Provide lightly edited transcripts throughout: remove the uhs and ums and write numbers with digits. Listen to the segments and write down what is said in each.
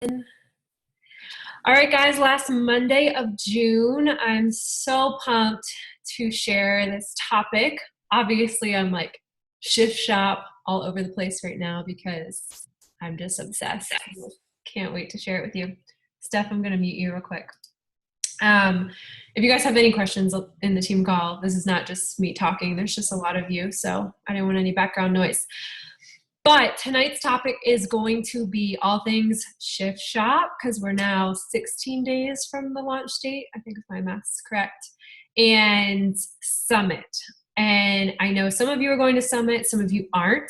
All right, guys, last Monday of June, I'm so pumped to share this topic. Obviously, I'm like shift shop all over the place right now because I'm just obsessed. Can't wait to share it with you. Steph, I'm going to mute you real quick. If you guys have any questions in the team call, this is not just me talking. There's just a lot of you, so I don't want any background noise. But tonight's topic is going to be all things shift shop because we're now 16 days from the launch date, I think if my math's correct, and Summit. And I know some of you are going to Summit, some of you aren't,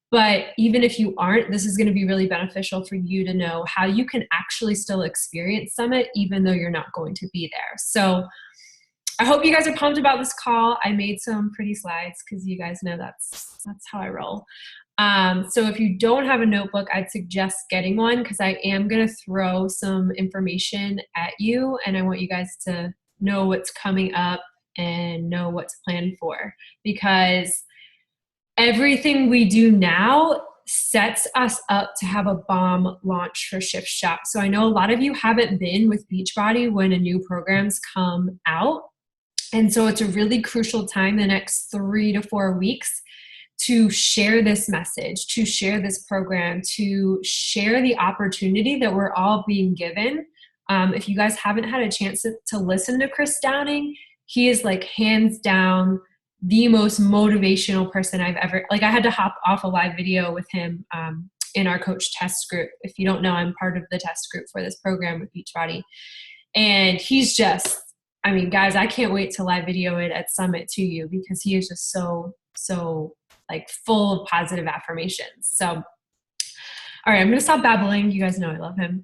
but even if you aren't, this is going to be really beneficial for you to know how you can actually still experience Summit even though you're not going to be there. So I hope you guys are pumped about this call. I made some pretty slides because you guys know that's how I roll. So if you don't have a notebook, I'd suggest getting one because I am going to throw some information at you and I want you guys to know what's coming up and know what to plan for, because everything we do now sets us up to have a bomb launch for Shift Shop. So I know a lot of you haven't been with Beachbody when a new program's come out. And so it's a really crucial time the next 3 to 4 weeks to share this message, to share this program, to share the opportunity that we're all being given. If you guys haven't had a chance to listen to Chris Downing, he is like hands down the most motivational person I've ever, like I had to hop off a live video with him in our coach test group. If you don't know, I'm part of the test group for this program with Beachbody. And he's just, I mean, guys, I can't wait to live video it at Summit to you because he is just so like full of positive affirmations. So, all right, I'm going to stop babbling. You guys know I love him.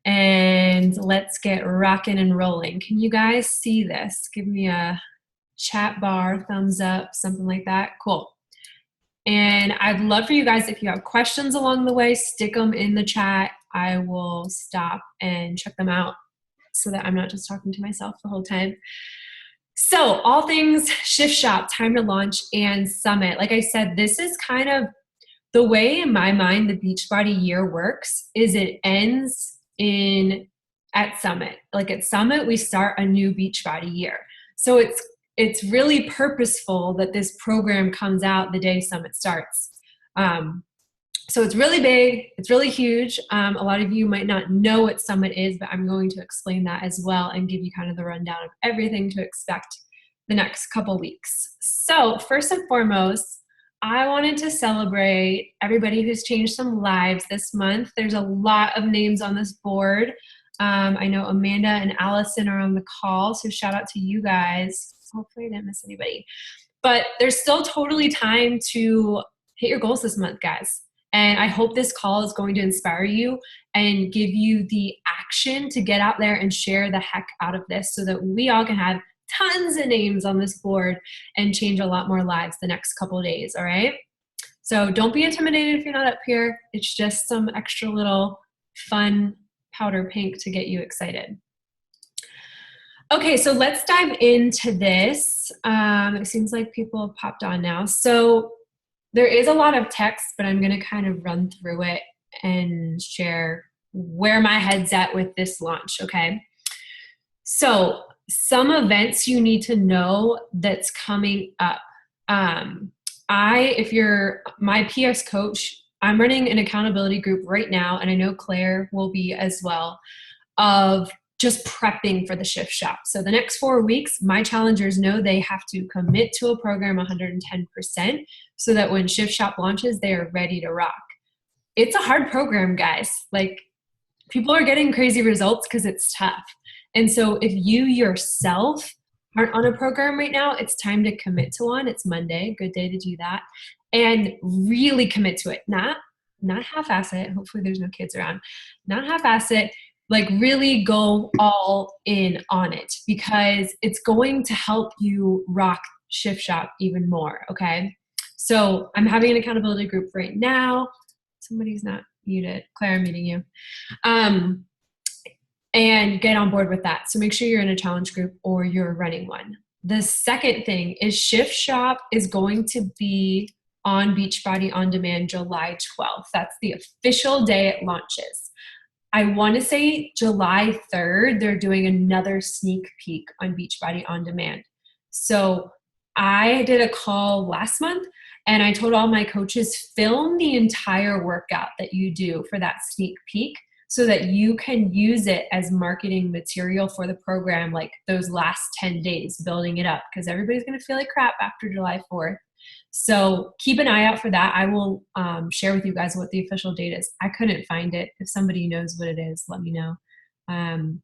And let's get rocking and rolling. Can you guys see this? Give me a chat bar, thumbs up, something like that. Cool. And I'd love for you guys, if you have questions along the way, stick them in the chat. I will stop and check them out so that I'm not just talking to myself the whole time. So all things Shift Shop, time to launch, and Summit. Like I said, this is kind of the way in my mind the Beachbody year works is it ends at Summit. Like at Summit, we start a new Beachbody year. So it's really purposeful that this program comes out the day Summit starts. So it's really big, it's really huge. A lot of you might not know what Summit is, but I'm going to explain that as well and give you kind of the rundown of everything to expect the next couple weeks. So first and foremost, I wanted to celebrate everybody who's changed some lives this month. There's a lot of names on this board. I know Amanda and Allison are on the call, so shout out to you guys. Hopefully I didn't miss anybody. But there's still totally time to hit your goals this month, guys. And I hope this call is going to inspire you and give you the action to get out there and share the heck out of this so that we all can have tons of names on this board and change a lot more lives the next couple of days, all right? So don't be intimidated if you're not up here. It's just some extra little fun powder pink to get you excited. Okay, so let's dive into this. It seems like people have popped on now. So there is a lot of text, but I'm going to kind of run through it and share where my head's at with this launch, okay? So some events you need to know that's coming up. If you're my PS coach, I'm running an accountability group right now, and I know Claire will be as well, of just prepping for the Shift Shop. So the next 4 weeks, my challengers know they have to commit to a program 110% so that when Shift Shop launches, they are ready to rock. It's a hard program, guys. Like, people are getting crazy results because it's tough. And so if you yourself aren't on a program right now, it's time to commit to one. It's Monday, good day to do that. And really commit to it. Not half-ass it. Hopefully there's no kids around. Not half-ass it. Like, really go all in on it because it's going to help you rock Shift Shop even more, okay? So I'm having an accountability group right now. Somebody's not muted. Claire, I'm muting you. And get on board with that. So make sure you're in a challenge group or you're running one. The second thing is Shift Shop is going to be on Beachbody On Demand July 12th. That's the official day it launches. I want to say July 3rd, they're doing another sneak peek on Beachbody On Demand. So I did a call last month and I told all my coaches, film the entire workout that you do for that sneak peek so that you can use it as marketing material for the program, like those last 10 days, building it up, because everybody's going to feel like crap after July 4th. So keep an eye out for that. I will share with you guys what the official date is. I couldn't find it. If somebody knows what it is, let me know. And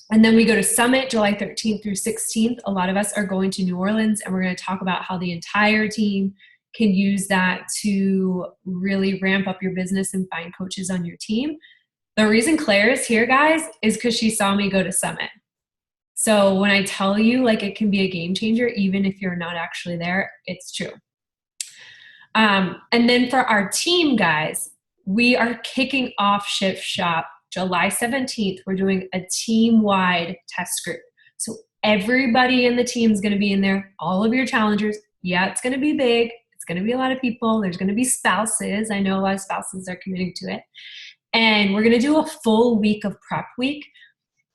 then we go to Summit July 13th through 16th. A lot of us are going to New Orleans, and we're going to talk about how the entire team can use that to really ramp up your business and find coaches on your team. The reason Claire is here, guys, is because she saw me go to Summit. So when I tell you, like, it can be a game changer, even if you're not actually there, it's true. And then for our team, guys, we are kicking off Shift Shop July 17th. We're doing a team-wide test group. So everybody in the team is going to be in there, all of your challengers. Yeah, it's going to be big. It's going to be a lot of people. There's going to be spouses. I know a lot of spouses are committing to it. And we're going to do a full week of prep week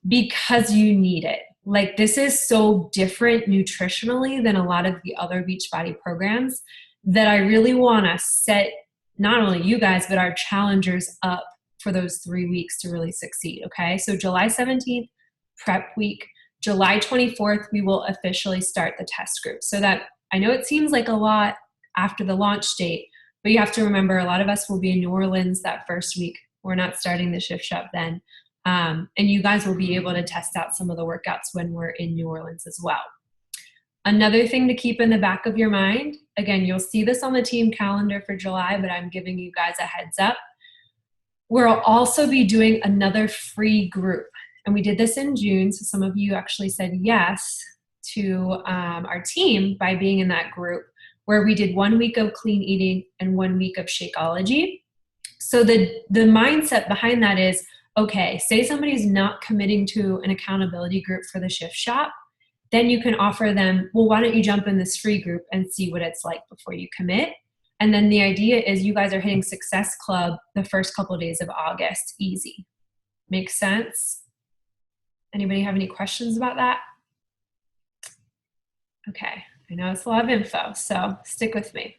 because you need it. Like, this is so different nutritionally than a lot of the other Beachbody programs that I really want to set not only you guys, but our challengers up for those 3 weeks to really succeed. Okay. So July 17th, prep week. July 24th, we will officially start the test group. So that, I know it seems like a lot after the launch date, but you have to remember, a lot of us will be in New Orleans that first week. We're not starting the Shift Shop then. And you guys will be able to test out some of the workouts when we're in New Orleans as well. Another thing to keep in the back of your mind, again, you'll see this on the team calendar for July, but I'm giving you guys a heads up. We'll also be doing another free group. And we did this in June, so some of you actually said yes to our team by being in that group, where we did 1 week of clean eating and 1 week of Shakeology. So the mindset behind that is, okay, say somebody's not committing to an accountability group for the Shift Shop, then you can offer them, well, why don't you jump in this free group and see what it's like before you commit? And then the idea is you guys are hitting Success Club the first couple of days of August. Easy. Makes sense? Anybody have any questions about that? Okay, I know it's a lot of info, so stick with me.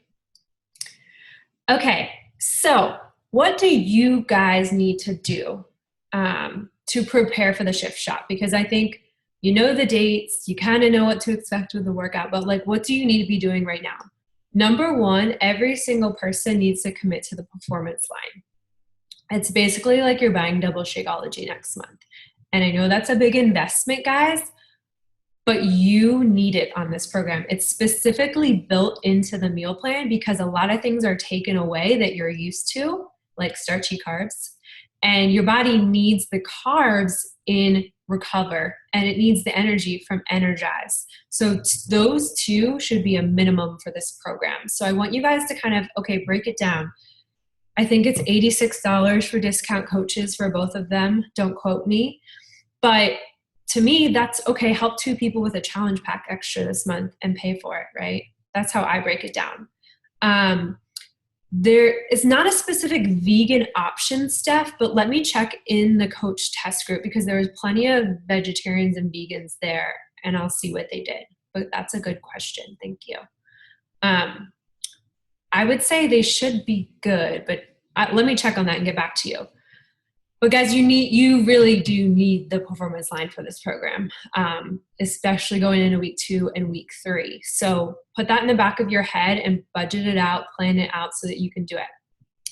Okay, so what do you guys need to do to prepare for the Shift Shop? Because I think you know the dates, you kind of know what to expect with the workout, but like, what do you need to be doing right now? Number one, every single person needs to commit to the performance line. It's basically like you're buying double Shakeology next month. And I know that's a big investment, guys, but you need it on this program. It's specifically built into the meal plan because a lot of things are taken away that you're used to, like starchy carbs. And your body needs the carbs in Recover, and it needs the energy from Energize. So those two should be a minimum for this program. So I want you guys to kind of, okay, break it down. I think it's $86 for discount coaches for both of them. Don't quote me. But to me, that's okay. Help 2 people with a challenge pack extra this month and pay for it, right? That's how I break it down. There is not a specific vegan option, Steph, but let me check in the coach test group because there was plenty of vegetarians and vegans there, and I'll see what they did. But that's a good question. Thank you. I would say they should be good, but let me check on that and get back to you. But guys, you really do need the performance line for this program, especially going into week 2 and week 3. So put that in the back of your head and budget it out, plan it out so that you can do it.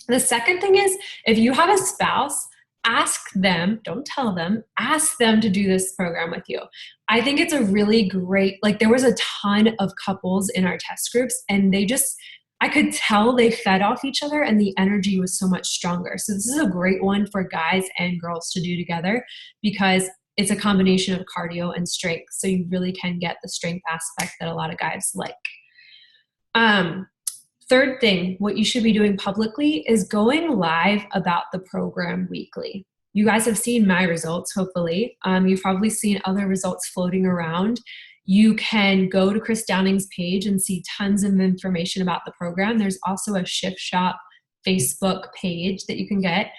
The second thing is, if you have a spouse, ask them, don't tell them, ask them to do this program with you. I think it's a really great, like there was a ton of couples in our test groups and I could tell they fed off each other and the energy was so much stronger. So this is a great one for guys and girls to do together because it's a combination of cardio and strength. So you really can get the strength aspect that a lot of guys like. Third thing, what you should be doing publicly is going live about the program weekly. You guys have seen my results, hopefully. You've probably seen other results floating around. You can go to Chris Downing's page and see tons of information about the program. There's also a Shift Shop Facebook page that you can get.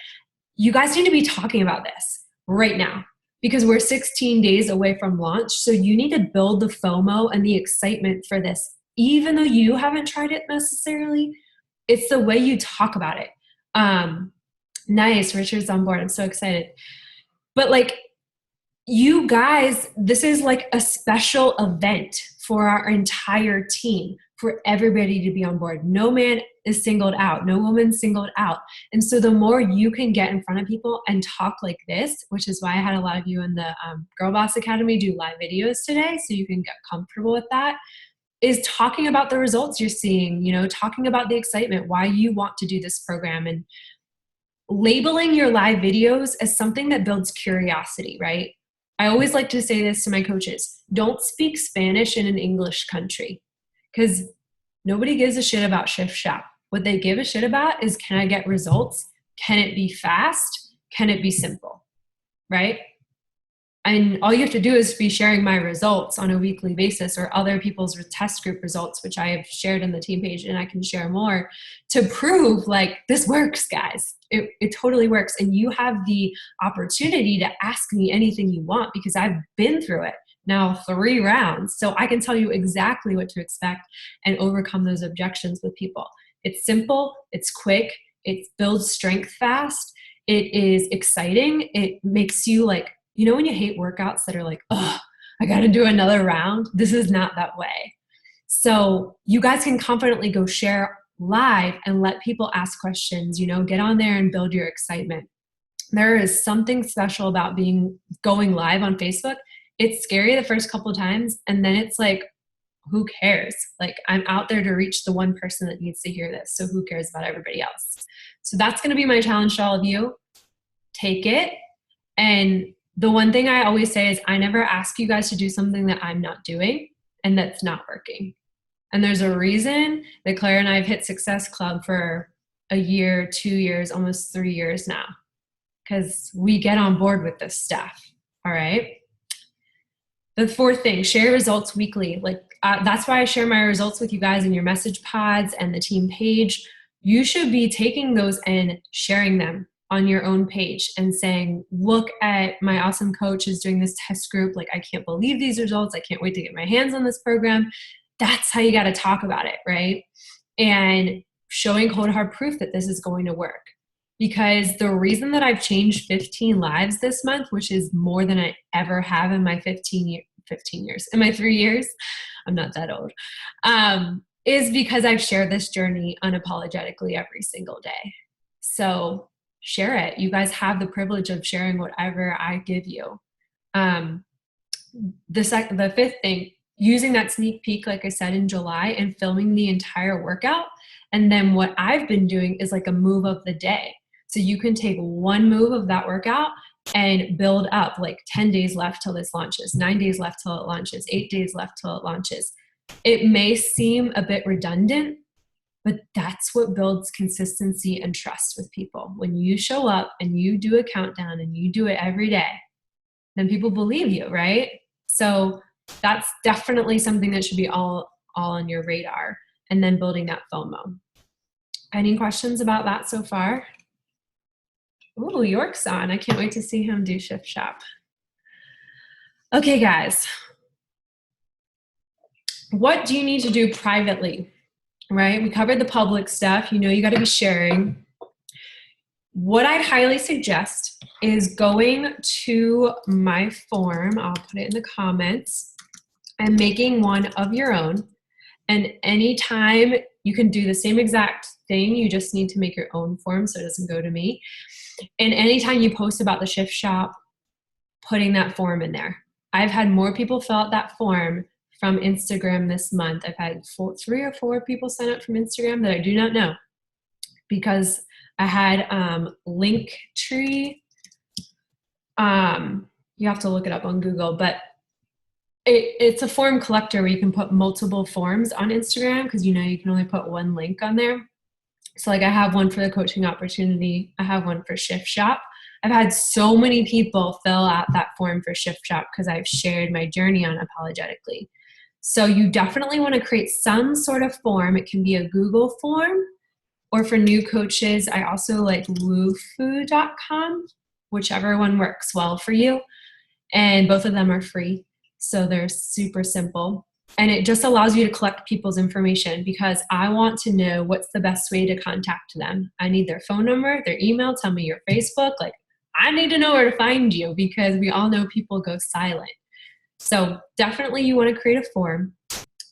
you guys need to be talking about this right now because we're 16 days away from launch. So you need to build the FOMO and the excitement for this. Even though you haven't tried it necessarily, it's the way you talk about it. Nice, Richard's on board. I'm so excited. But like, you guys, this is like a special event for our entire team, for everybody to be on board. No man is singled out, no woman singled out. And so the more you can get in front of people and talk like this, which is why I had a lot of you in the Girl Boss Academy do live videos today, so you can get comfortable with that, is talking about the results you're seeing, you know, talking about the excitement, why you want to do this program, and labeling your live videos as something that builds curiosity, right? I always like to say this to my coaches: don't speak Spanish in an English country, because nobody gives a shit about Shift Shop. What they give a shit about is, can I get results? Can it be fast? Can it be simple? Right? And all you have to do is be sharing my results on a weekly basis, or other people's test group results, which I have shared in the team page, and I can share more to prove like this works, guys. It totally works. And you have the opportunity to ask me anything you want because I've been through it now 3 rounds. So I can tell you exactly what to expect and overcome those objections with people. It's simple, it's quick, it builds strength fast, it is exciting, it makes you like, you know, when you hate workouts that are like, oh, I got to do another round? This is not that way. So you guys can confidently go share live and let people ask questions, you know, get on there and build your excitement. There is something special about going live on Facebook. It's scary the first couple of times, and then it's like, who cares? Like, I'm out there to reach the one person that needs to hear this. So who cares about everybody else? So that's going to be my challenge to all of you. Take it. And the one thing I always say is, I never ask you guys to do something that I'm not doing and that's not working. And there's a reason that Claire and I have hit Success Club for a year, 2 years, almost 3 years now, because we get on board with this stuff. All right. The 4th thing, share results weekly. Like that's why I share my results with you guys in your message pods and the team page. You should be taking those and sharing them on your own page and saying, look at my awesome coach is doing this test group. Like, I can't believe these results. I can't wait to get my hands on this program. That's how you got to talk about it, right? And showing cold hard proof that this is going to work. Because the reason that I've changed 15 lives this month, which is more than I ever have in my 15 years, in my 3 years, I'm not that old, is because I've shared this journey unapologetically every single day. So share it. You guys have the privilege of sharing whatever I give you. The 5th thing, using that sneak peek, like I said, in July, and filming the entire workout. And then what I've been doing is like a move of the day. So you can take one move of that workout and build up, like 10 days left till this launches, 9 days left till it launches, 8 days left till it launches. It may seem a bit redundant, but that's what builds consistency and trust with people. When you show up and you do a countdown and you do it every day, then people believe you, right? So that's definitely something that should be all on your radar. And then building that FOMO. Any questions about that so far? Ooh, York's on. I can't wait to see him do Shift Shop. Okay, guys. What do you need to do privately? Right? We covered the public stuff. You know, you got to be sharing. What I'd highly suggest is going to my form. I'll put it in the comments, and making one of your own. And anytime you can do the same exact thing, you just need to make your own form so it doesn't go to me. And anytime you post about the Shift Shop, putting that form in there. I've had more people fill out that form from Instagram this month. I've had 3 or 4 people sign up from Instagram that I do not know, because I had Linktree. You have to look it up on Google, but it's a form collector where you can put multiple forms on Instagram, because you know you can only put one link on there. So like I have one for the coaching opportunity. I have one for Shift Shop. I've had so many people fill out that form for Shift Shop because I've shared my journey unapologetically. So you definitely want to create some sort of form. It can be a Google form. Or for new coaches, I also like woofu.com, whichever one works well for you. And both of them are free. So they're super simple. And it just allows you to collect people's information because I want to know what's the best way to contact them. I need their phone number, their email, tell me your Facebook. Like, I need to know where to find you because we all know people go silent. So definitely you want to create a form.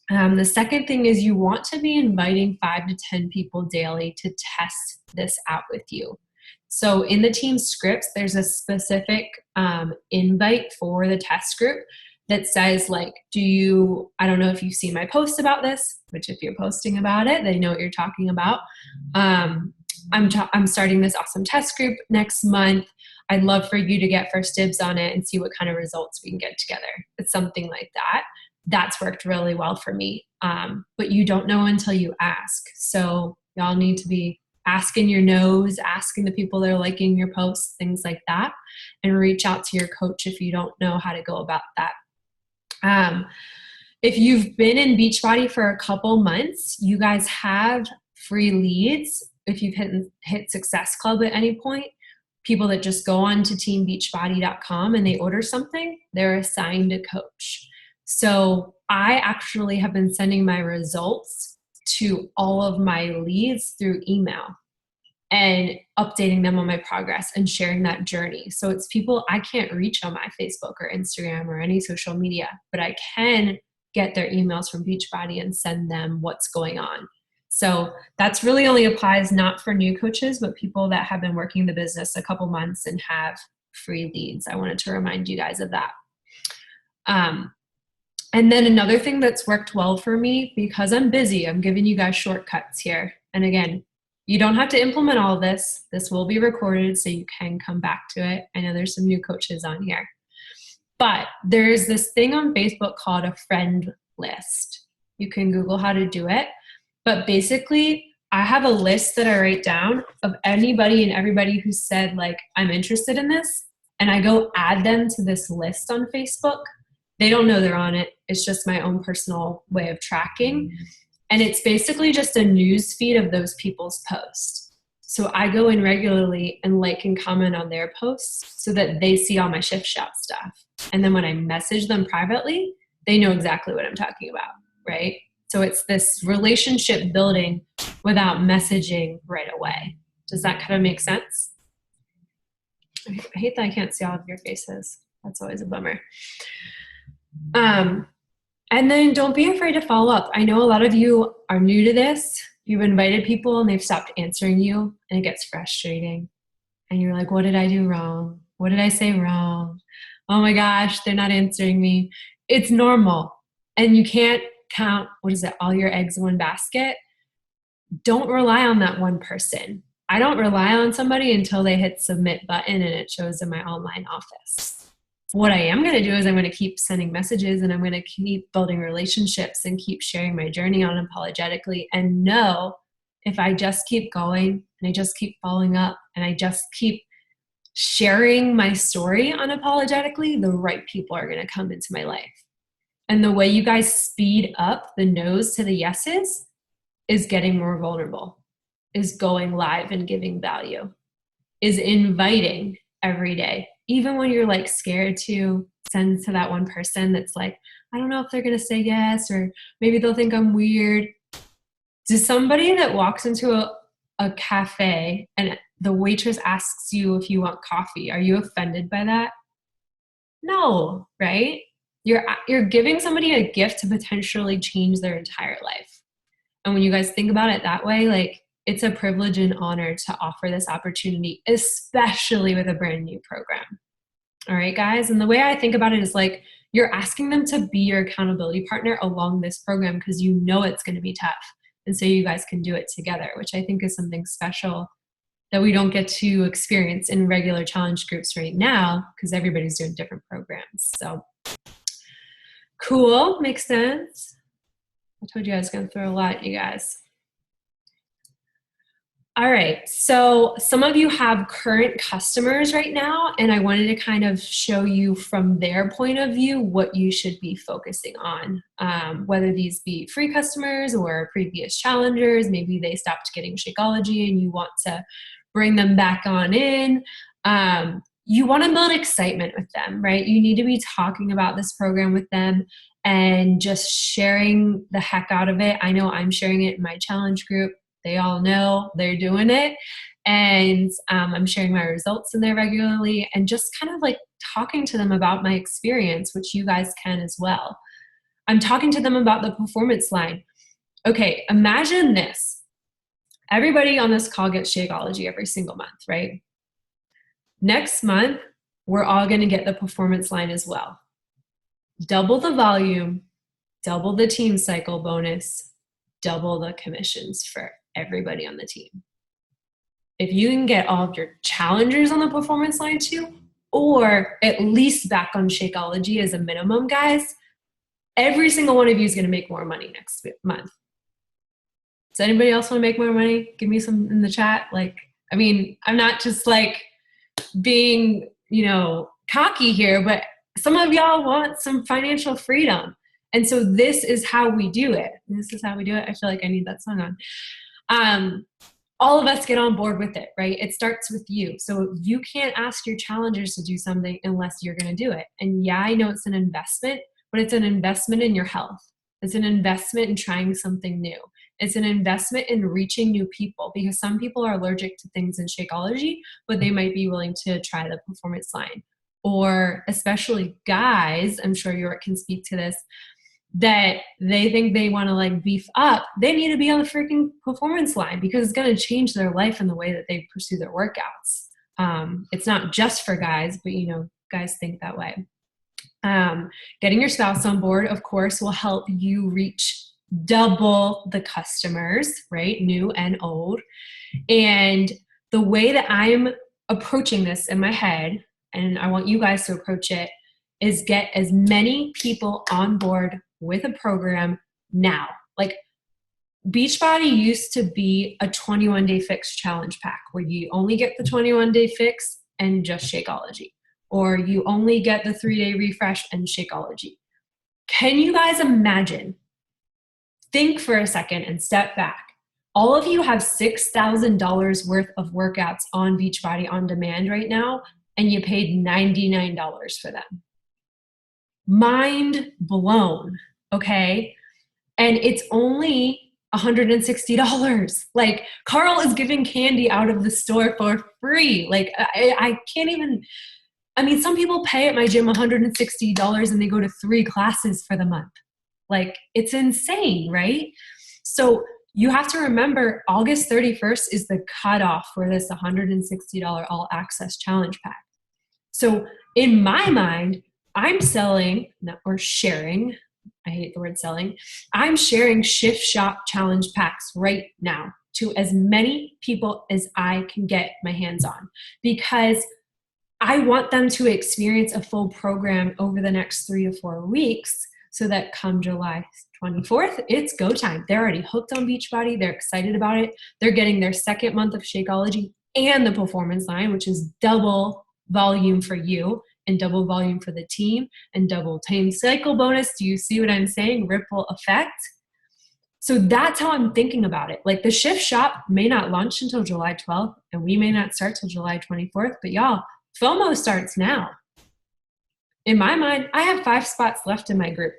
The second thing is you want to be inviting 5 to 10 people daily to test this out with you. So in the team scripts, there's a specific invite for the test group that says like, I don't know if you've seen my post about this, which if you're posting about it, they know what you're talking about. I'm starting this awesome test group next month. I'd love for you to get first dibs on it and see what kind of results we can get together. It's something like that. That's worked really well for me. But you don't know until you ask. So y'all need to be asking your no's, asking the people that are liking your posts, things like that, and reach out to your coach if you don't know how to go about that. If you've been in Beachbody for a couple months, you guys have free leads. If you've hit Success Club at any point, people that just go on to teambeachbody.com and they order something, they're assigned a coach. So I actually have been sending my results to all of my leads through email and updating them on my progress and sharing that journey. So it's people I can't reach on my Facebook or Instagram or any social media, but I can get their emails from Beachbody and send them what's going on. So that's really only applies not for new coaches, but people that have been working the business a couple months and have free leads. I wanted to remind you guys of that. And then another thing that's worked well for me, because I'm busy, I'm giving you guys shortcuts here. And again, you don't have to implement all of this. This will be recorded so you can come back to it. I know there's some new coaches on here. But there's this thing on Facebook called a friend list. You can Google how to do it. But basically, I have a list that I write down of anybody and everybody who said, like, I'm interested in this. And I go add them to this list on Facebook. They don't know they're on it. It's just my own personal way of tracking. And it's basically just a news feed of those people's posts. So I go in regularly and like and comment on their posts so that they see all my Shift Shop stuff. And then when I message them privately, they know exactly what I'm talking about, right? So it's this relationship building without messaging right away. Does that kind of make sense? I hate that I can't see all of your faces. That's always a bummer. And then don't be afraid to follow up. I know a lot of you are new to this. You've invited people and they've stopped answering you and it gets frustrating. And you're like, what did I do wrong? What did I say wrong? Oh my gosh, they're not answering me. It's normal. And you can't count, all your eggs in one basket. Don't rely on that one person. I don't rely on somebody until they hit submit button and it shows in my online office. What I am going to do is I'm going to keep sending messages and I'm going to keep building relationships and keep sharing my journey unapologetically and know if I just keep going and I just keep following up and I just keep sharing my story unapologetically, the right people are going to come into my life. And the way you guys speed up the no's to the yeses is getting more vulnerable, is going live and giving value, is inviting every day. Even when you're like scared to send to that one person that's like, I don't know if they're going to say yes, or maybe they'll think I'm weird. To somebody that walks into a cafe and the waitress asks you if you want coffee, are you offended by that? No, right? You're giving somebody a gift to potentially change their entire life. And when you guys think about it that way, like, it's a privilege and honor to offer this opportunity, especially with a brand new program. All right, guys. And the way I think about it is like, you're asking them to be your accountability partner along this program because you know it's going to be tough. And so you guys can do it together, which I think is something special that we don't get to experience in regular challenge groups right now because everybody's doing different programs. So cool. Makes sense. I told you I was going to throw a lot at you guys. All right. So some of you have current customers right now, and I wanted to kind of show you from their point of view what you should be focusing on, whether these be free customers or previous challengers. Maybe they stopped getting Shakeology and you want to bring them back on in. You want to build excitement with them, right? You need to be talking about this program with them and just sharing the heck out of it. I know I'm sharing it in my challenge group. They all know they're doing it. And I'm sharing my results in there regularly and just kind of like talking to them about my experience, which you guys can as well. I'm talking to them about the performance line. Okay, imagine this. Everybody on this call gets Shakeology every single month, right? Next month, we're all going to get the performance line as well. Double the volume, double the team cycle bonus, double the commissions for everybody on the team. If you can get all of your challengers on the performance line too, or at least back on Shakeology as a minimum, guys, every single one of you is going to make more money next month. Does anybody else want to make more money? Give me some in the chat. Like, I mean, I'm not just like being, cocky here, but some of y'all want some financial freedom. And so this is how we do it. This is how we do it. I feel like I need that song on. All of us get on board with it, right? It starts with you. So you can't ask your challengers to do something unless you're going to do it. And yeah, I know it's an investment, but it's an investment in your health. It's an investment in trying something new. It's an investment in reaching new people because some people are allergic to things in Shakeology, but they might be willing to try the performance line. Or especially guys, I'm sure York can speak to this, that they think they want to like beef up, they need to be on the freaking performance line because it's going to change their life and the way that they pursue their workouts. It's not just for guys, but guys think that way. Getting your spouse on board, of course, will help you reach double the customers, right? New and old. And the way that I'm approaching this in my head, and I want you guys to approach it, is get as many people on board with a program now. Like Beachbody used to be a 21-day fix challenge pack where you only get the 21-day fix and just Shakeology, or you only get the 3-day refresh and Shakeology. Can you guys imagine? Think for a second and step back. All of you have $6,000 worth of workouts on Beachbody on demand right now, and you paid $99 for them. Mind blown, okay? And it's only $160. Like Carl is giving candy out of the store for free. Like I can't even, some people pay at my gym $160 and they go to 3 classes for the month. Like it's insane, right? So you have to remember August 31st is the cutoff for this $160 all access challenge pack. So in my mind, I'm selling or sharing, I hate the word selling, I'm sharing Shift Shop challenge packs right now to as many people as I can get my hands on because I want them to experience a full program over the next 3 to 4 weeks so that come July 24th, it's go time. They're already hooked on Beachbody. They're excited about it. They're getting their second month of Shakeology and the performance line, which is double volume for you and double volume for the team and double team cycle bonus. Do you see what I'm saying? Ripple effect. So that's how I'm thinking about it. Like the Shift Shop may not launch until July 12th and we may not start till July 24th, but y'all, FOMO starts now. In my mind, I have 5 spots left in my group.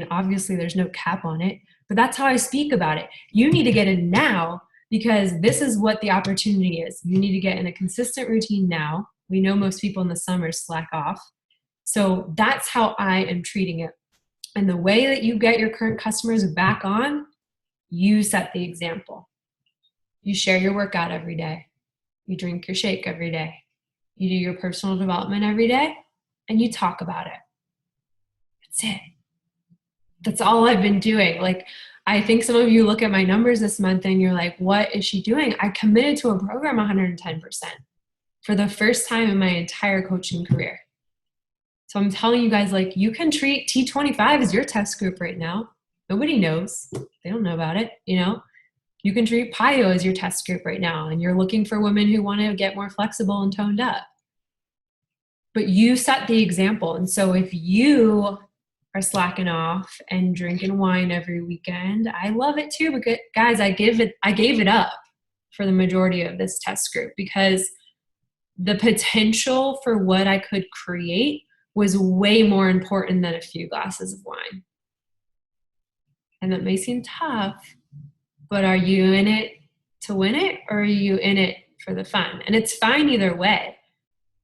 Obviously there's no cap on it, but that's how I speak about it. You need to get in now because this is what the opportunity is. You need to get in a consistent routine now. We know most people in the summer slack off. So that's how I am treating it. And the way that you get your current customers back on, you set the example. You share your workout every day. You drink your shake every day. You do your personal development every day, and you talk about it. That's it. That's all I've been doing. Like, I think some of you look at my numbers this month and you're like, what is she doing? I committed to a program 110% for the first time in my entire coaching career. So I'm telling you guys, like, you can treat T25 as your test group right now. Nobody knows. They don't know about it, You can treat PIO as your test group right now, and you're looking for women who want to get more flexible and toned up. But you set the example. And so if you are slacking off and drinking wine every weekend, I love it too. But guys, I gave it up for the majority of this test group because the potential for what I could create was way more important than a few glasses of wine. And that may seem tough, but are you in it to win it, or are you in it for the fun? And it's fine either way.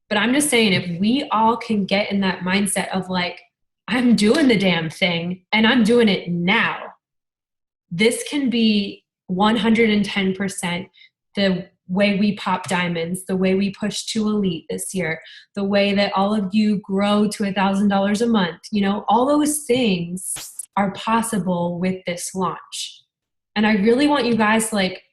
But I'm just saying, if we all can get in that mindset of like, I'm doing the damn thing and I'm doing it now, this can be 110% the way we pop diamonds, the way we push to elite this year, the way that all of you grow to $1,000 a month. You know, all those things are possible with this launch. And I really want you guys to like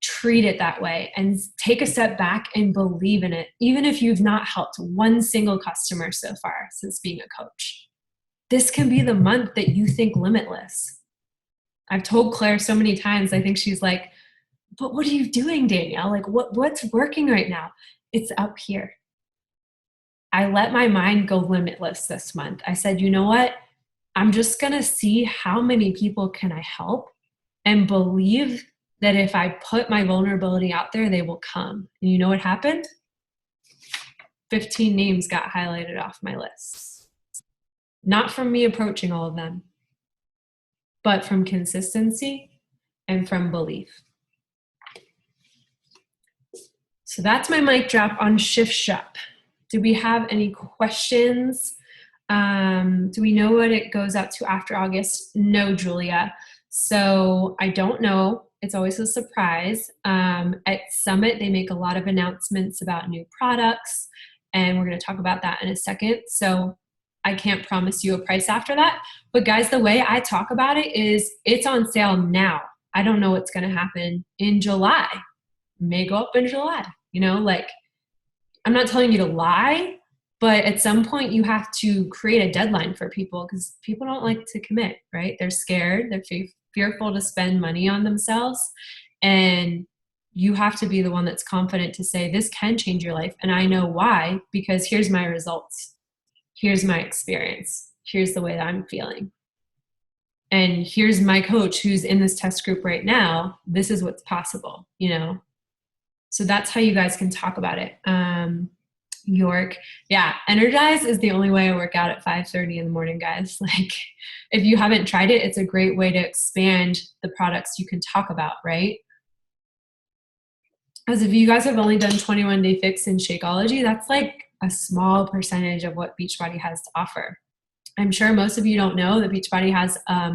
treat it that way and take a step back and believe in it, even if you've not helped one single customer so far since being a coach. This can be the month that you think limitless. I've told Claire so many times, I think she's like, but what are you doing, Danielle? Like, what's working right now? It's up here. I let my mind go limitless this month. I said, you know what? I'm just going to see how many people can I help and believe that if I put my vulnerability out there, they will come. And you know what happened? 15 names got highlighted off my list. Not from me approaching all of them, but from consistency and from belief. So that's my mic drop on Shift Shop. Do we have any questions? Do we know what it goes out to after August? No, Julia. So I don't know. It's always a surprise. At Summit, they make a lot of announcements about new products, and we're going to talk about that in a second. So I can't promise you a price after that. But guys, the way I talk about it is it's on sale now. I don't know what's going to happen in July. It may go up in July. You know, like, I'm not telling you to lie, but at some point you have to create a deadline for people because people don't like to commit, right? They're scared. They're fearful to spend money on themselves. And you have to be the one that's confident to say, this can change your life. And I know why, because here's my results. Here's my experience. Here's the way that I'm feeling. And here's my coach who's in this test group right now. This is what's possible, you know? So that's how you guys can talk about it. York, yeah, Energize is the only way I work out at 5:30 in the morning, guys. Like, if you haven't tried it, it's a great way to expand the products you can talk about, right? Because if you guys have only done 21 Day Fix and Shakeology, that's like a small percentage of what Beachbody has to offer. I'm sure most of you don't know that Beachbody has a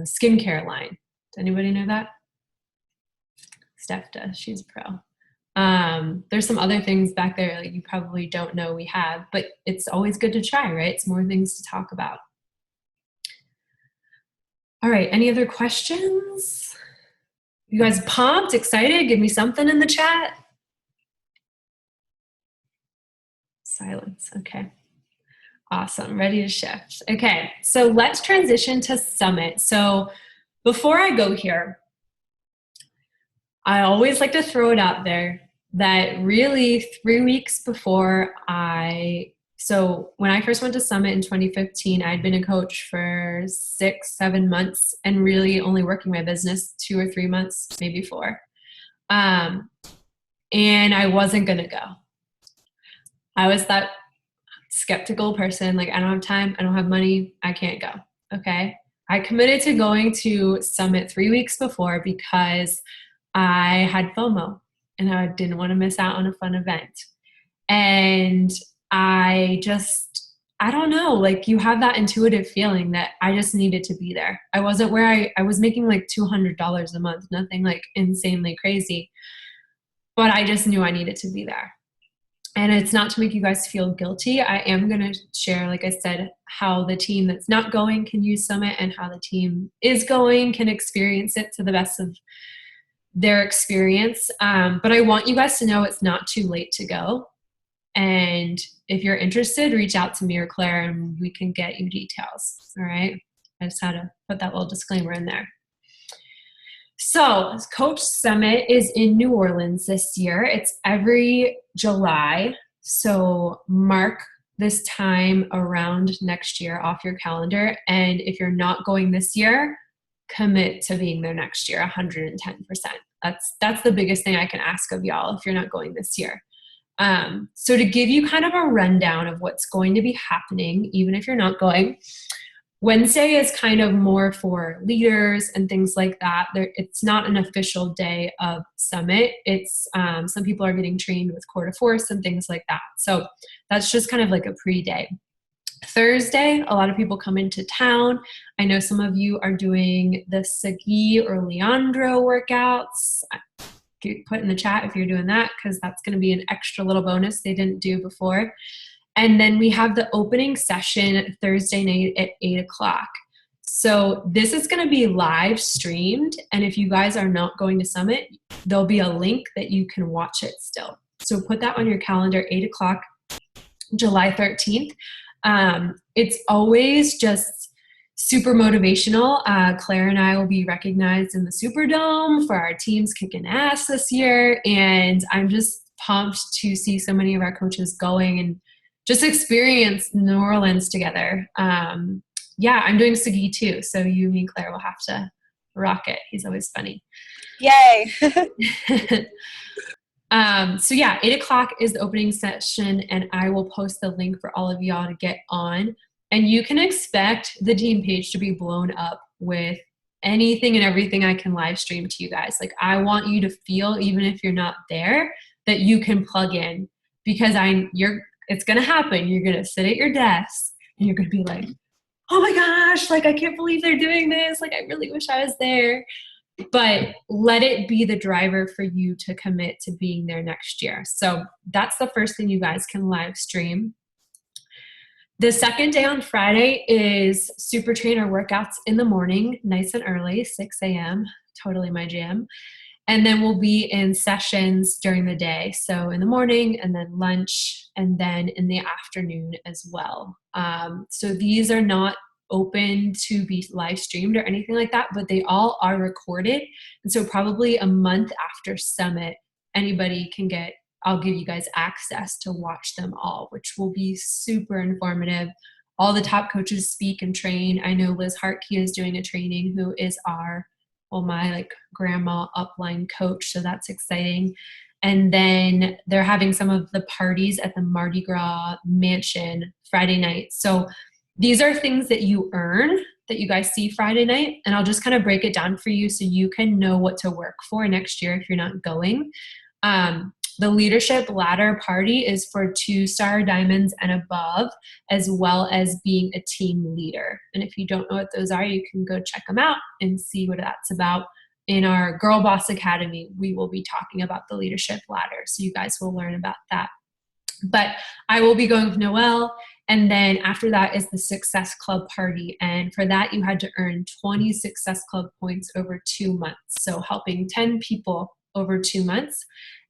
skincare line. Does anybody know that? Steph does. She's a pro. There's some other things back there that you probably don't know we have, but it's always good to try, right? It's more things to talk about. All right, any other questions? You guys pumped, excited? Give me something in the chat. Silence, okay. Awesome, ready to shift. Okay, so let's transition to Summit. So before I go here, I always like to throw it out there that really 3 weeks before so when I first went to Summit in 2015, I'd been a coach for 6-7 months and really only working my business 2 or 3 months, maybe 4. And I wasn't going to go. I was that skeptical person, like, I don't have time, I don't have money, I can't go. Okay. I committed to going to Summit 3 weeks before because I had FOMO and I didn't want to miss out on a fun event. And I don't know, like, you have that intuitive feeling that I just needed to be there. I wasn't where I was making like $200 a month, nothing like insanely crazy, but I just knew I needed to be there. And it's not to make you guys feel guilty. I am going to share, like I said, how the team that's not going can use Summit and how the team is going can experience it to the best of their experience. But I want you guys to know it's not too late to go. And if you're interested, reach out to me or Claire and we can get you details. All right. I just had to put that little disclaimer in there. So, Coach Summit is in New Orleans this year. It's every July. So, mark this time around next year off your calendar. And if you're not going this year, commit to being there next year 110%. That's the biggest thing I can ask of y'all if you're not going this year. So to give you kind of a rundown of what's going to be happening, even if you're not going, Wednesday is kind of more for leaders and things like that. It's not an official day of Summit. It's some people are getting trained with Core to Force and things like that. So that's just kind of like a pre-day. Thursday, a lot of people come into town. I know some of you are doing the Sagi or Leandro workouts. Put in the chat if you're doing that, because that's going to be an extra little bonus they didn't do before. And then we have the opening session Thursday night at 8 o'clock. So this is going to be live streamed. And if you guys are not going to Summit, there'll be a link that you can watch it still. So put that on your calendar, 8 o'clock, July 13th. It's always just super motivational. Claire and I will be recognized in the Superdome for our teams kicking ass this year. And I'm just pumped to see so many of our coaches going and just experience New Orleans together. Yeah, I'm doing Sagi too. So you, me, and Claire will have to rock it. He's always funny. Yay. So yeah, 8 o'clock is the opening session, and I will post the link for all of y'all to get on. And you can expect the team page to be blown up with anything and everything I can live stream to you guys. Like, I want you to feel, even if you're not there, that you can plug in, because it's going to happen. You're going to sit at your desk and you're going to be like, oh my gosh, like, I can't believe they're doing this. Like, I really wish I was there. But let it be the driver for you to commit to being there next year. So that's the first thing you guys can live stream. The second day on Friday is Super Trainer workouts in the morning, nice and early, 6 a.m., totally my jam. And then we'll be in sessions during the day. So in the morning, and then lunch, and then in the afternoon as well. So these are not open to be live streamed or anything like that, but they all are recorded. And so probably a month after Summit, anybody can I'll give you guys access to watch them all, which will be super informative. All the top coaches speak and train. I know Liz Hartkey is doing a training, who is my grandma upline coach. So that's exciting. And then they're having some of the parties at the Mardi Gras Mansion Friday night. So these are things that you earn, that you guys see Friday night. And I'll just kind of break it down for you so you can know what to work for next year if you're not going. The leadership ladder party is for 2-star diamonds and above, as well as being a team leader. And if you don't know what those are, you can go check them out and see what that's about. In our Girl Boss Academy, we will be talking about the leadership ladder. So you guys will learn about that. But I will be going with Noelle. And then after that is the Success Club party. And for that, you had to earn 20 Success Club points over 2 months. So helping 10 people over 2 months.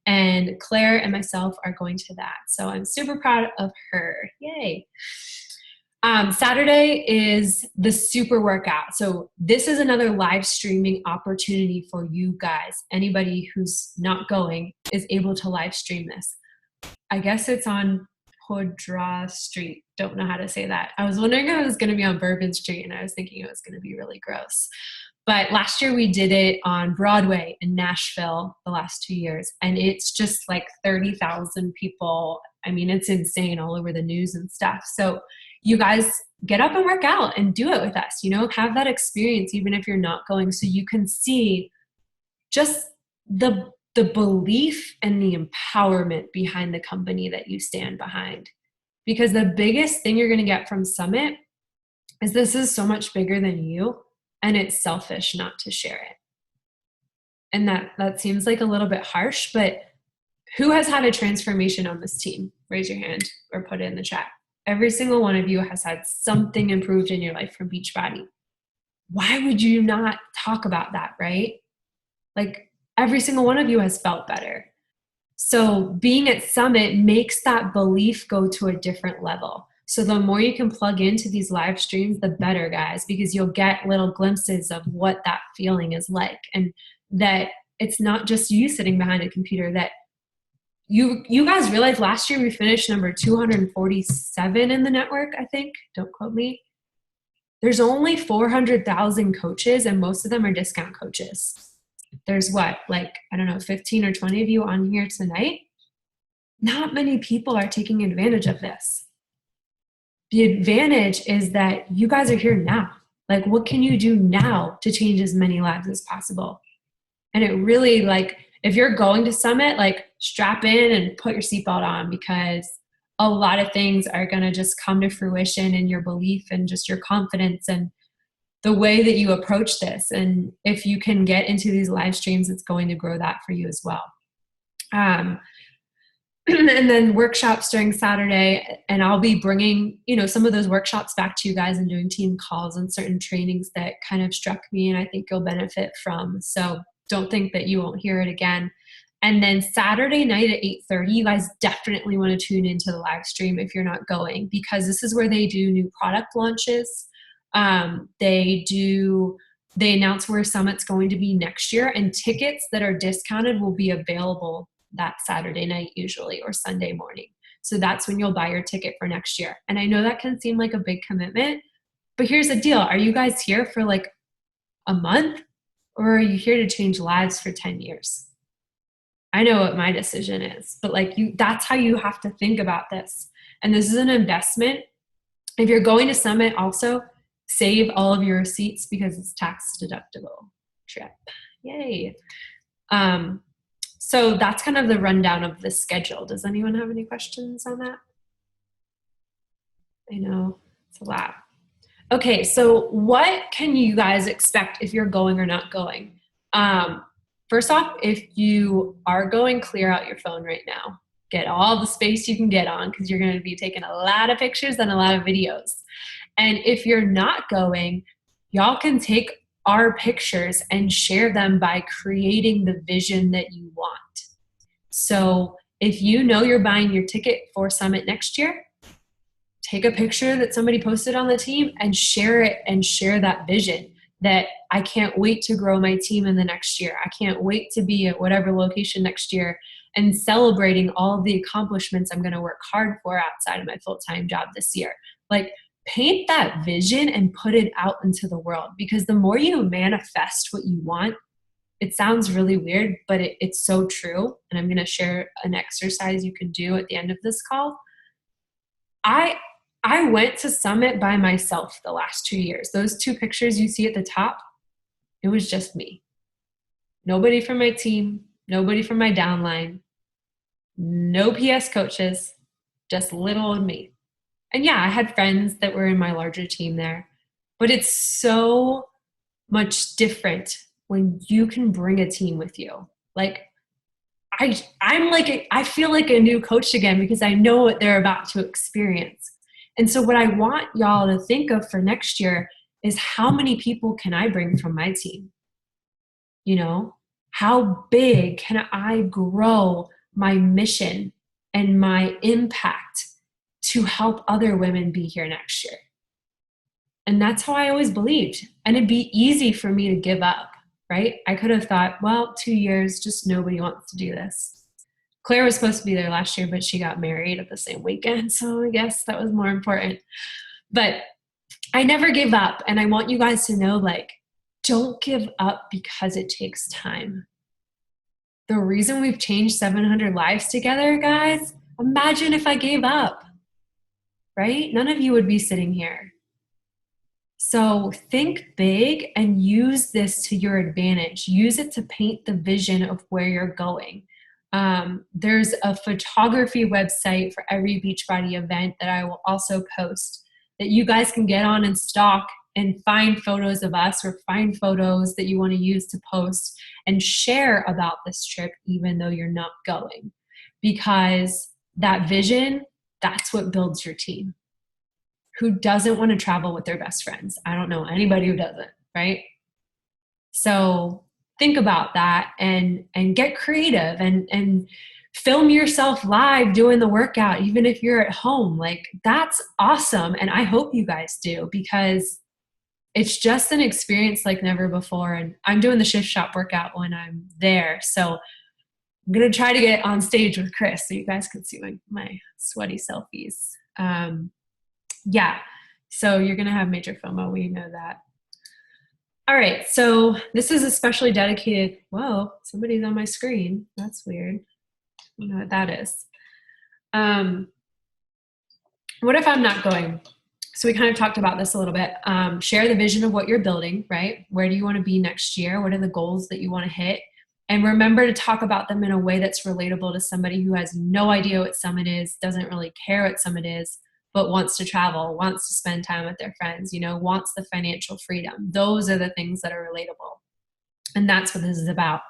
And Claire and myself are going to that. So I'm super proud of her. Yay. Saturday is the super workout. So this is another live streaming opportunity for you guys. Anybody who's not going is able to live stream this. I guess it's on Podra Street. Don't know how to say that. I was wondering if it was going to be on Bourbon Street, and I was thinking it was going to be really gross. But last year we did it on Broadway in Nashville the last 2 years, and it's just like 30,000 people. I mean, it's insane, all over the news and stuff. So you guys get up and work out and do it with us, have that experience even if you're not going, so you can see just the belief and the empowerment behind the company that you stand behind. Because the biggest thing you're going to get from Summit is this is so much bigger than you, and it's selfish not to share it. And that seems like a little bit harsh, but who has had a transformation on this team? Raise your hand or put it in the chat. Every single one of you has had something improved in your life from Beachbody. Why would you not talk about that, right? Like, every single one of you has felt better. So being at Summit makes that belief go to a different level. So the more you can plug into these live streams, the better, guys, because you'll get little glimpses of what that feeling is like. And that it's not just you sitting behind a computer, that you guys realize last year we finished number 247 in the network, I think. Don't quote me. There's only 400,000 coaches, and most of them are discount coaches. There's what, like, I don't know, 15 or 20 of you on here tonight. Not many people are taking advantage of this. The advantage is that you guys are here now. Like, what can you do now to change as many lives as possible? And it really, like, if you're going to Summit, like, strap in and put your seatbelt on, because a lot of things are going to just come to fruition in your belief and just your confidence and the way that you approach this. And if you can get into these live streams, it's going to grow that for you as well. And then workshops during Saturday, and I'll be bringing, some of those workshops back to you guys and doing team calls and certain trainings that kind of struck me and I think you'll benefit from. So don't think that you won't hear it again. And then Saturday night at 8:30, you guys definitely want to tune into the live stream if you're not going, because this is where they do new product launches. They announce where Summit's going to be next year, and tickets that are discounted will be available that Saturday night usually, or Sunday morning. So that's when you'll buy your ticket for next year. And I know that can seem like a big commitment, but here's the deal. Are you guys here for like a month, or are you here to change lives for 10 years? I know what my decision is, but that's how you have to think about this. And this is an investment. If you're going to Summit, also save all of your receipts because it's tax deductible trip. Yay. So that's kind of the rundown of the schedule. Does anyone have any questions on that? I know it's a lot. Okay, so what can you guys expect if you're going or not going? First off, if you are going, clear out your phone right now. Get all the space you can get on, because you're going to be taking a lot of pictures and a lot of videos. And if you're not going, y'all can take our pictures and share them by creating the vision that you want. So if you know you're buying your ticket for Summit next year, take a picture that somebody posted on the team and share it, and share that vision that I can't wait to grow my team in the next year. I can't wait to be at whatever location next year, and celebrating all of the accomplishments I'm going to work hard for outside of my full-time job this year. Like, paint that vision and put it out into the world, because the more you manifest what you want, it sounds really weird, but it's so true. And I'm going to share an exercise you can do at the end of this call. I went to Summit by myself the last 2 years. Those two pictures you see at the top, it was just me. Nobody from my team, nobody from my downline, no PS coaches, just little old me. And yeah, I had friends that were in my larger team there, but it's so much different when you can bring a team with you. Like, I feel like a new coach again, because I know what they're about to experience. And so what I want y'all to think of for next year is, how many people can I bring from my team? How big can I grow my mission and my impact to help other women be here next year? And that's how I always believed. And it'd be easy for me to give up, right? I could have thought, well, 2 years, just nobody wants to do this. Claire was supposed to be there last year, but she got married at the same weekend. So I guess that was more important. But I never gave up. And I want you guys to know, don't give up because it takes time. The reason we've changed 700 lives together, guys, imagine if I gave up, right? None of you would be sitting here. So think big and use this to your advantage. Use it to paint the vision of where you're going. There's a photography website for every Beachbody event that I will also post, that you guys can get on and stalk and find photos of us, or find photos that you want to use to post and share about this trip, even though you're not going. Because that vision, that's what builds your team. Who doesn't want to travel with their best friends? I don't know anybody who doesn't, right? So think about that and get creative and film yourself live doing the workout, even if you're at home. That's awesome. And I hope you guys do, because it's just an experience like never before. And I'm doing the shift shop workout when I'm there. So I'm going to try to get on stage with Chris so you guys can see my sweaty selfies. Yeah. So you're going to have major FOMO. We know that. All right. So this is especially dedicated. Whoa, somebody's on my screen. That's weird. I don't know what that is. What if I'm not going? So we kind of talked about this a little bit. Share the vision of what you're building, right? Where do you want to be next year? What are the goals that you want to hit? And remember to talk about them in a way that's relatable to somebody who has no idea what Summit is, doesn't really care what Summit is, but wants to travel, wants to spend time with their friends, wants the financial freedom. Those are the things that are relatable. And that's what this is about.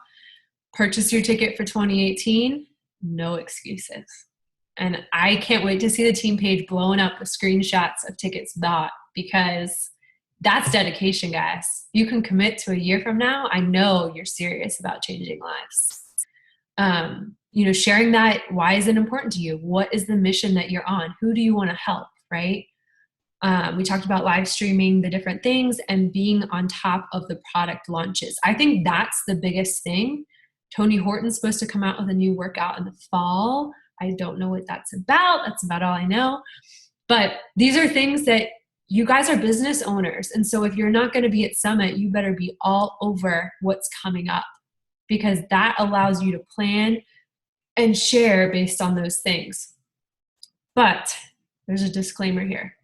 Purchase your ticket for 2018, no excuses. And I can't wait to see the team page blowing up with screenshots of tickets bought, because that's dedication, guys. You can commit to a year from now. I know you're serious about changing lives. Sharing that, why is it important to you? What is the mission that you're on? Who do you want to help, right? We talked about live streaming the different things and being on top of the product launches. I think that's the biggest thing. Tony Horton's supposed to come out with a new workout in the fall. I don't know what that's about. That's about all I know. But these are things that you guys are business owners. And so if you're not going to be at Summit, you better be all over what's coming up, because that allows you to plan and share based on those things. But there's a disclaimer here.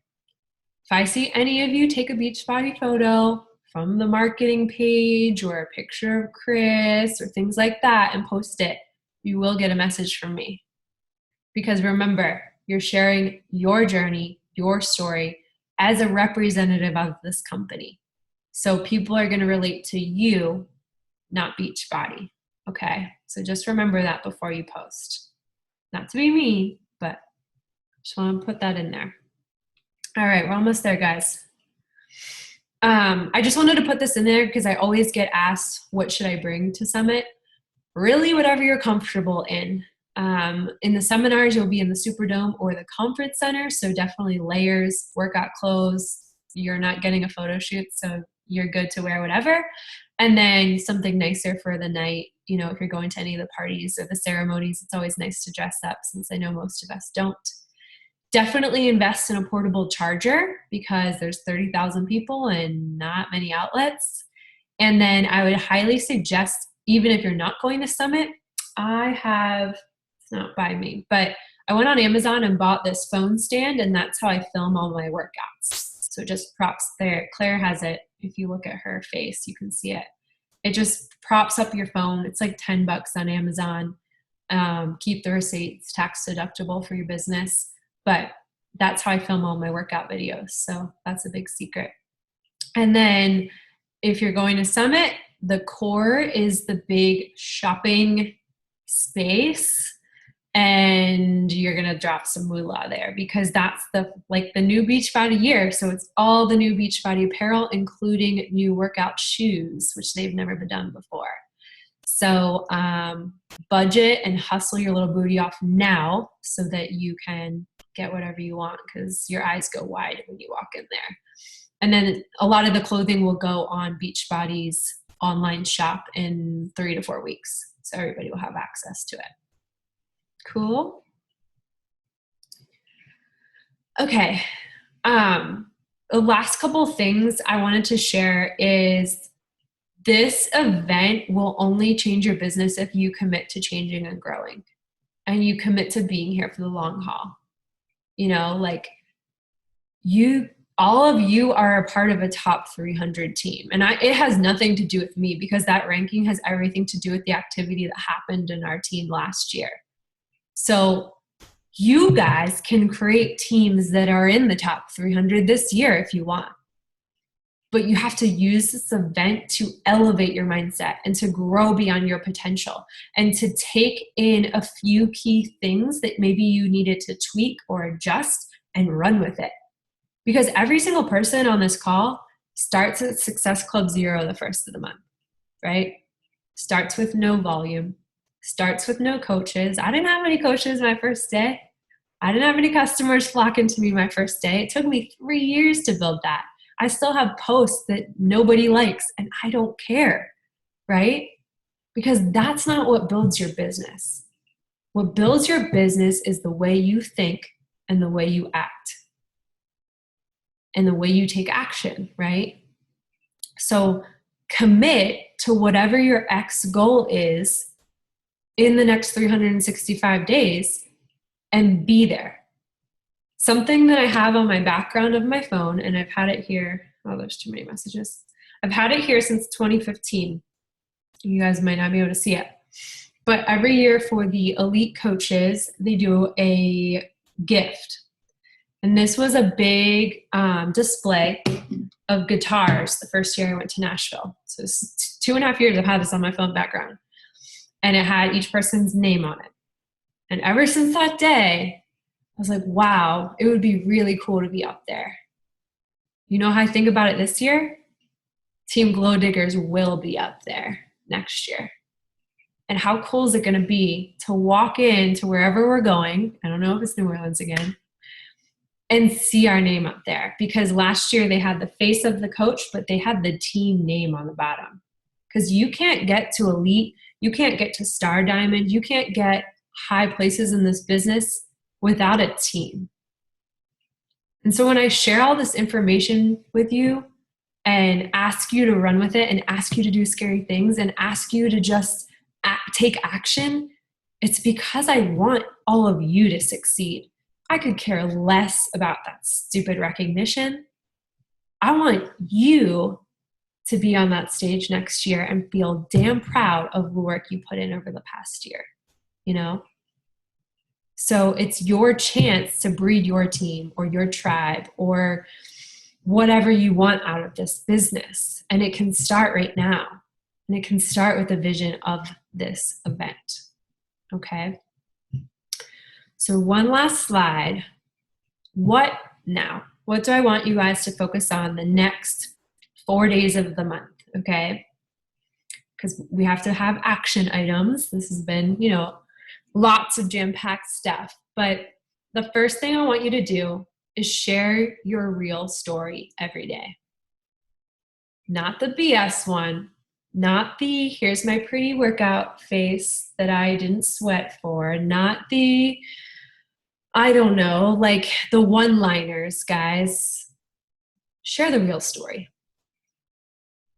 If I see any of you take a Beachbody photo from the marketing page or a picture of Chris or things like that and post it, you will get a message from me. Because remember, you're sharing your journey, your story as a representative of this company. So people are going to relate to you, not Beachbody. Okay? So just remember that before you post. Not to be mean, but just want to put that in there. All right, we're almost there, guys. I just wanted to put this in there because I always get asked, what should I bring to Summit? Really, whatever you're comfortable in. In the seminars, you'll be in the Superdome or the Conference Center, so definitely layers, workout clothes. You're not getting a photo shoot, so you're good to wear whatever. And then something nicer for the night. If you're going to any of the parties or the ceremonies, it's always nice to dress up, since I know most of us don't. Definitely invest in a portable charger, because there's 30,000 people and not many outlets. And then I would highly suggest, even if you're not going to Summit, it's not by me, but I went on Amazon and bought this phone stand, and that's how I film all my workouts. So just props there. Claire has it. If you look at her face, you can see it. It just props up your phone. It's like $10 on Amazon. Keep the receipts tax deductible for your business. But that's how I film all my workout videos. So that's a big secret. And then if you're going to Summit, the core is the big shopping space, and you're going to drop some moolah there, because that's the new Beachbody year. So it's all the new Beachbody apparel, including new workout shoes, which they've never been done before. So budget and hustle your little booty off now so that you can get whatever you want, because your eyes go wide when you walk in there. And then a lot of the clothing will go on Beachbody's online shop in 3 to 4 weeks. So everybody will have access to it. Cool. Okay. The last couple things I wanted to share is this event will only change your business if you commit to changing and growing, and you commit to being here for the long haul. All of you are a part of a top 300 team. And it has nothing to do with me, because that ranking has everything to do with the activity that happened in our team last year. So you guys can create teams that are in the top 300 this year if you want. But you have to use this event to elevate your mindset and to grow beyond your potential, and to take in a few key things that maybe you needed to tweak or adjust and run with it. Because every single person on this call starts at Success Club 0 the first of the month, right? Starts with no volume, starts with no coaches. I didn't have any coaches my first day. I didn't have any customers flocking to me my first day. It took me 3 years to build that. I still have posts that nobody likes, and I don't care, right? Because that's not what builds your business. What builds your business is the way you think and the way you act and the way you take action, right? So commit to whatever your X goal is in the next 365 days and be there. Something that I have on my background of my phone, and I've had it here. Oh, there's too many messages. I've had it here since 2015. You guys might not be able to see it. But every year for the elite coaches, they do a gift. And this was a big display of guitars the first year I went to Nashville. So it's 2.5 years I've had this on my phone background. And it had each person's name on it. And ever since that day, I was like, wow, it would be really cool to be up there. You know how I think about it this year? Team Glow Diggers will be up there next year. And how cool is it going to be to walk into wherever we're going, I don't know if it's New Orleans again, and see our name up there. Because last year they had the face of the coach, but they had the team name on the bottom. Because you can't get to elite, you can't get to star diamond, you can't get high places in this business without a team. And so when I share all this information with you and ask you to run with it and ask you to do scary things and ask you to just take action, it's because I want all of you to succeed. I could care less about that stupid recognition. I want you to be on that stage next year and feel damn proud of the work you put in over the past year, you know? So it's your chance to breed your team or your tribe or whatever you want out of this business. And it can start right now. And it can start with the vision of this event. Okay? So one last slide. What now? What do I want you guys to focus on the next 4 days of the month? Okay? Because we have to have action items. This has been, lots of jam-packed stuff. But the first thing I want you to do is share your real story every day. Not the BS one, not the here's my pretty workout face that I didn't sweat for, not the, I don't know, like the one-liners, guys. Share the real story.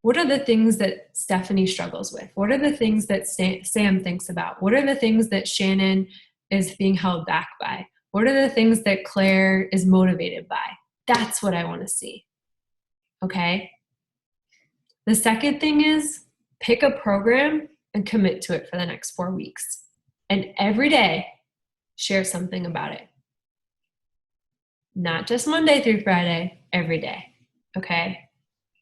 What are the things that Stephanie struggles with? What are the things that Sam thinks about? What are the things that Shannon is being held back by? What are the things that Claire is motivated by? That's what I want to see. Okay? The second thing is pick a program and commit to it for the next 4 weeks. And every day, share something about it. Not just Monday through Friday, every day. Okay?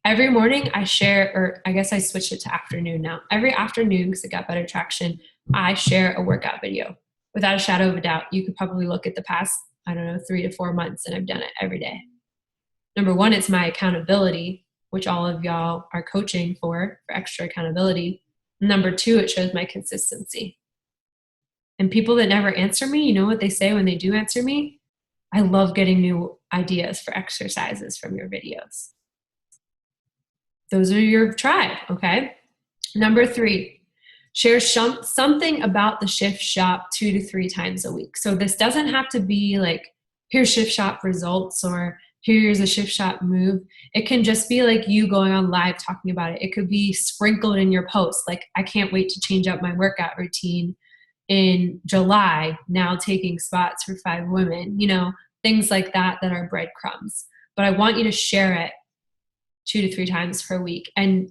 Every morning I share, or I guess I switched it to afternoon now. Every afternoon, because it got better traction, I share a workout video. Without a shadow of a doubt, you could probably look at the past, 3 to 4 months, and I've done it every day. Number one, it's my accountability, which all of y'all are coaching for extra accountability. Number two, it shows my consistency. And people that never answer me, you know what they say when they do answer me? I love getting new ideas for exercises from your videos. Those are your tribe, okay? Number three, share something about the Shift Shop 2 to 3 times a week. So this doesn't have to be like, here's Shift Shop results or here's a Shift Shop move. It can just be like you going on live talking about it. It could be sprinkled in your post. Like, I can't wait to change up my workout routine in July, now taking spots for 5 women, things like that are breadcrumbs. But I want you to share it 2 to 3 times per week and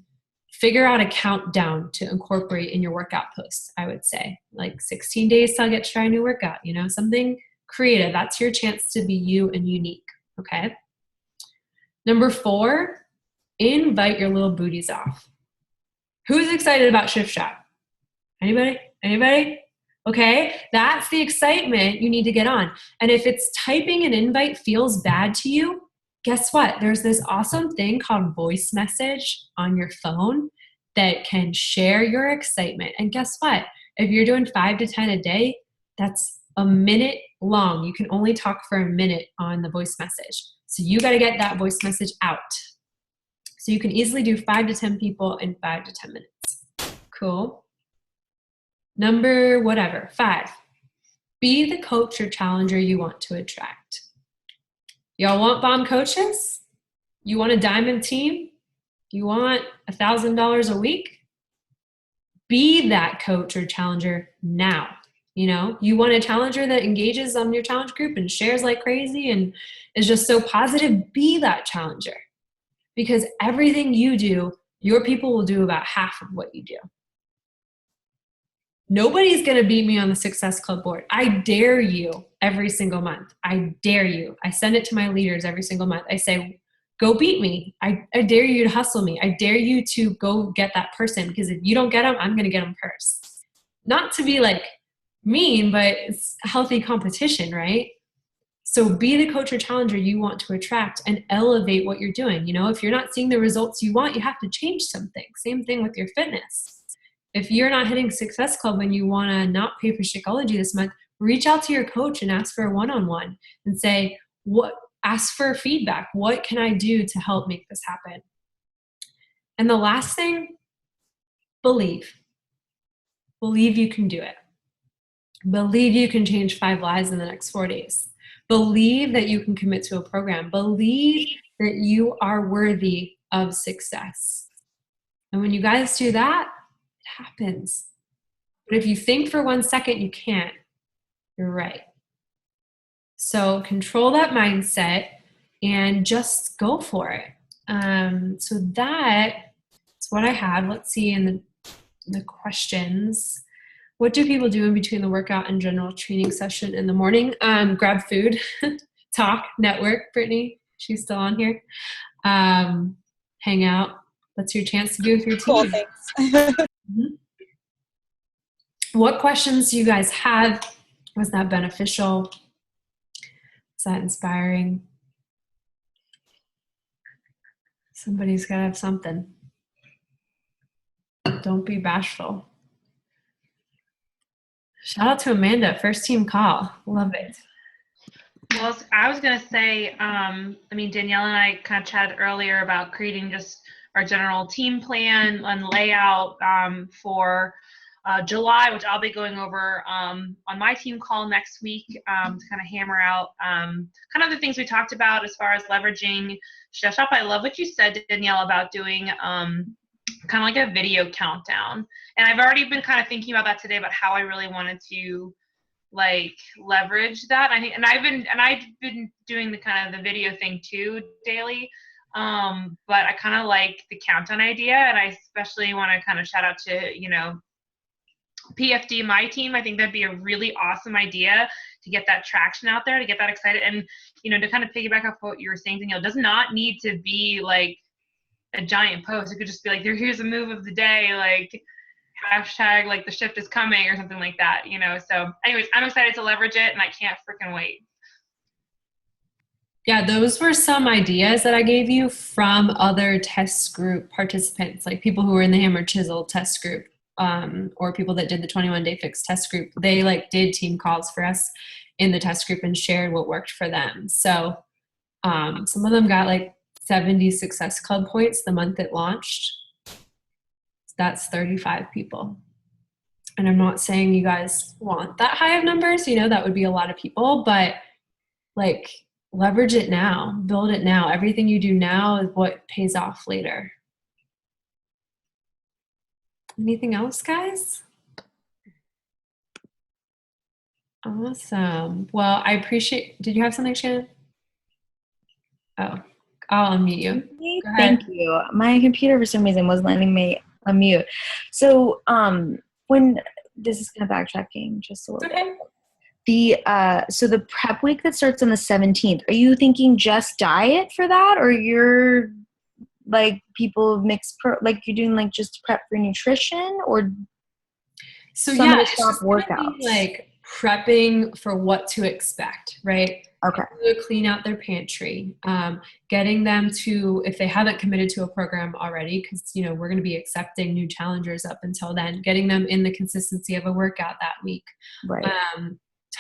figure out a countdown to incorporate in your workout posts. I would say like 16 days till I get to try a new workout, something creative. That's your chance to be you and unique. Okay. Number 4, invite your little booties off. Who's excited about Shift Shop? Anybody? Okay. That's the excitement you need to get on. And if it's typing an invite feels bad to you, guess what? There's this awesome thing called voice message on your phone that can share your excitement. And guess what? If you're doing 5 to 10 a day, that's a minute long. You can only talk for a minute on the voice message. So you got to get that voice message out. So you can easily do 5 to 10 people in 5 to 10 minutes. Cool. Number whatever, 5. Be the coach or challenger you want to attract. Y'all want bomb coaches? You want a diamond team? You want $1,000 a week? Be that coach or challenger now. You know, you want a challenger that engages on your challenge group and shares like crazy and is just so positive. Be that challenger, because everything you do, your people will do about half of what you do. Nobody's going to beat me on the Success Club board. I dare you every single month. I dare you. I send it to my leaders every single month. I say, go beat me. I dare you to hustle me. I dare you to go get that person, because if you don't get them, I'm going to get them first. Not to be like mean, but it's healthy competition, right? So be the coach or challenger you want to attract and elevate what you're doing. You know, if you're not seeing the results you want, you have to change something. Same thing with your fitness. If you're not hitting Success Club and you want to not pay for Shakeology this month, reach out to your coach and ask for a one-on-one and say, ask for feedback. What can I do to help make this happen? And the last thing, believe. Believe you can do it. Believe you can change 5 lives in the next 4 days. Believe that you can commit to a program. Believe that you are worthy of success. And when you guys do that, it happens. But if you think for 1 second you can't, you're right. So control that mindset and just go for it. So that's what I have. Let's see in the questions. What do people do in between the workout and general training session in the morning? Grab food, talk, network. Brittany, she's still on here. Hang out. That's your chance to be with your team. Cool, thanks. What questions do you guys have? Was that beneficial? Was that inspiring? Somebody's got to have something. Don't be bashful. Shout out to Amanda, first team call. Love it. Well, I was going to say, Danielle and I kind of chatted earlier about creating just our general team plan and layout for July, which I'll be going over on my team call next week to kind of hammer out kind of the things we talked about as far as leveraging Chef Shop. I love what you said, Danielle, about doing kind of like a video countdown. And I've already been kind of thinking about that today, about how I really wanted to like leverage that. I've been doing the kind of the video thing too daily. But I kind of like the countdown idea, and I especially want to kind of shout out to, PFD, my team. I think that'd be a really awesome idea to get that traction out there, to get that excited. And, to kind of piggyback off what you were saying, Danielle, does not need to be like a giant post. It could just be like, here's a move of the day, like hashtag like the shift is coming or something like that, So anyways, I'm excited to leverage it, and I can't freaking wait. Yeah, those were some ideas that I gave you from other test group participants, like people who were in the Hammer Chisel test group, or people that did the 21-day fix test group. They did team calls for us in the test group and shared what worked for them. So some of them got 70 Success Club points the month it launched. That's 35 people. And I'm not saying you guys want that high of numbers, that would be a lot of people, but leverage it now, build it now. Everything you do now is what pays off later. Anything else, guys? Awesome. Well, I appreciate, did you have something, Shannon? Oh, I'll unmute you. Thank you. My computer for some reason wasn't letting me unmute. So when this is kind of backtracking just a little bit. So the prep week that starts on the 17th, are you thinking just diet for that, or you're people mix you're doing just prep for nutrition, or so some of the it's top workouts? Prepping for what to expect, right? Okay. Clean out their pantry, getting them to, if they haven't committed to a program already, because we're going to be accepting new challengers up until then, getting them in the consistency of a workout that week. Right.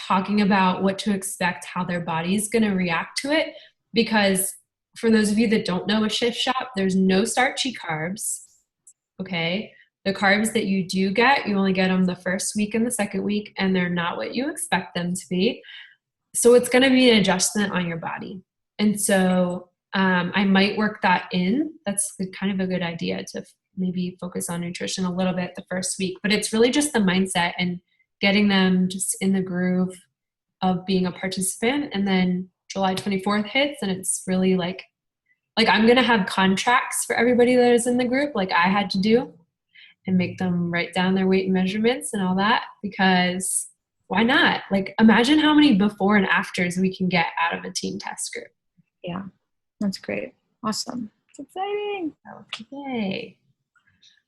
Talking about what to expect, how their body's going to react to it, because for those of you that don't know a shift shop, there's no starchy carbs. Okay. The carbs that you do get, you only get them the first week and the second week, and they're not what you expect them to be. So it's going to be an adjustment on your body. And so I might work that in. That's kind of a good idea to maybe focus on nutrition a little bit the first week. But it's really just the mindset and getting them just in the groove of being a participant. And then July 24th hits, and it's really like I'm going to have contracts for everybody that is in the group, like I had to do, and make them write down their weight and measurements and all that, because why not? Like, imagine how many before and afters we can get out of a team test group. Yeah, that's great. Awesome. It's exciting. Okay.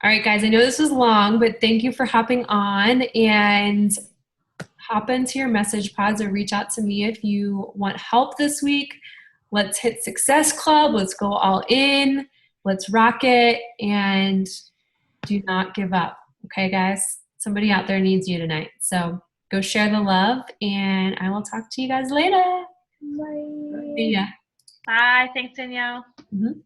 All right, guys, I know this was long, but thank you for hopping on, and hop into your message pods or reach out to me if you want help this week. Let's hit Success Club. Let's go all in. Let's rock it, and do not give up. Okay, guys? Somebody out there needs you tonight. So go share the love, and I will talk to you guys later. Bye. See ya. Bye. Thanks, Danielle. Mm-hmm.